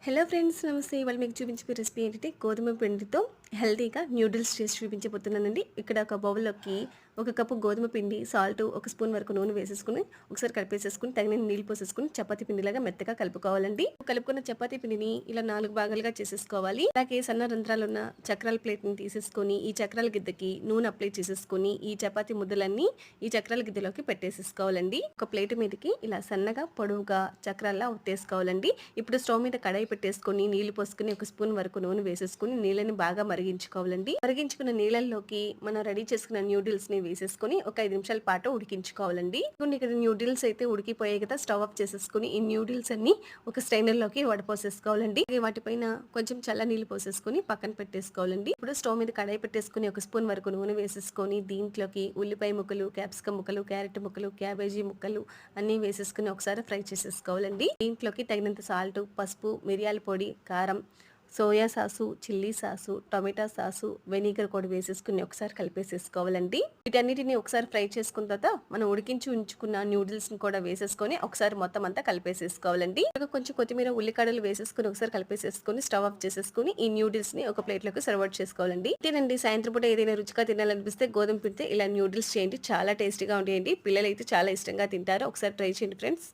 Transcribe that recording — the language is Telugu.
హలో ఫ్రెండ్స్, నమస్తే. ఇవాళ మీకు చూపించే రెసిపీ ఏంటంటే గోధుమ పిండితో హెల్తీగా న్యూడిల్స్ చేసి చూపించబోతున్నానండి. ఇక్కడ ఒక బౌల్లోకి ఒక కప్పు గోధుమ పిండి, సాల్ట్, ఒక స్పూన్ వరకు నూనె వేసేసుకుని ఒకసారి కలిపేసేసుకుని తగినన్ని నీళ్ళు పోసేసుకుని చపాతీ పిండిలాగా మెత్తగా కలుపుకోవాలండి. కలుపుకున్న చపాతీ పిండిని ఇలా 4 భాగాలుగా చేసేసుకోవాలి. అలాగే సన్న రంధ్రాలు ఉన్న చక్రాల ప్లేట్ని తీసేసుకొని ఈ చక్రాల గిద్దకి నూనె అప్లై చేసేసుకొని ఈ చపాతీ ముద్దలన్నీ ఈ చక్రాల గిద్దలోకి పెట్టేసేసుకోవాలండి. ఒక ప్లేట్ మీదకి ఇలా సన్నగా పొడవుగా చక్రాల్లా ఒత్తేసుకోవాలండి. ఇప్పుడు స్టవ్ మీద కడాయి పెట్టేసుకొని నీళ్లు పోసుకుని ఒక స్పూన్ వరకు నూనె వేసేసుకుని నీళ్ళని బాగా మరిగించుకోవాలండి. మరిగించుకున్న నీళ్ళల్లోకి మనం రెడీ చేసుకున్న న్యూడిల్స్ ని వేసేసుకుని ఒక 5 నిమిషాల పాటు ఉడికించుకోవాలండి. ఇక్కడ న్యూడిల్స్ అయితే ఉడికిపోయాయి కదా, స్టవ్ ఆఫ్ చేసేసుకుని ఈ న్యూడిల్స్ అన్ని ఒక స్ట్రైనర్ లోకి వడపోసేసుకోవాలండి. వాటిపైన కొంచెం చల్ల నీళ్లు పోసేసుకుని పక్కన పెట్టేసుకోవాలండి. ఇప్పుడు స్టవ్ మీద కడాయి పెట్టేసుకుని ఒక స్పూన్ వరకు నూనె వేసేసుకొని దీంట్లోకి ఉల్లిపాయ ముక్కలు, క్యాప్సికం ముక్కలు, క్యారెట్ ముక్కలు, క్యాబేజీ ముక్కలు అన్ని వేసేసుకుని ఒకసారి ఫ్రై చేసేసుకోవాలండి. దీంట్లోకి తగినంత సాల్ట్, పసుపు, మిరియాల పొడి, కారం, soya sauce, chilli sauce, tomato sauce, vinegar కూడా వేసేసుకుని ఒకసారి కలిపేసేసుకోవాలండి. వీటన్నిటిని ఒకసారి ఫ్రై చేసుకున్న తర్వాత మనం ఉడికించి ఉంచుకున్న న్యూడిల్స్ ని కూడా వేసేసుకొని ఒకసారి మొత్తం అంతా కలిపేసేసుకోవాలండి. కొంచెం కొత్తిమీర, ఉల్లికాడలు వేసేసుకుని ఒకసారి కలిపేసేసుకుని స్టవ్ ఆఫ్ చేసేసుకుని ఈ న్యూడిల్స్ ని ఒక ప్లేట్ లోకి సర్వ్ చేసుకోవాలండి. తినండి. సాయంత్రం పూట ఏదైనా రుచిగా తినాలనిపిస్తే గోధుమ పిండితే ఇలా న్యూడిల్స్ చేయండి, చాలా టేస్టీగా ఉంటాయండి. పిల్లలు అయితే చాలా ఇష్టంగా తింటారు. ఒకసారి ట్రై చేయండి ఫ్రెండ్స్.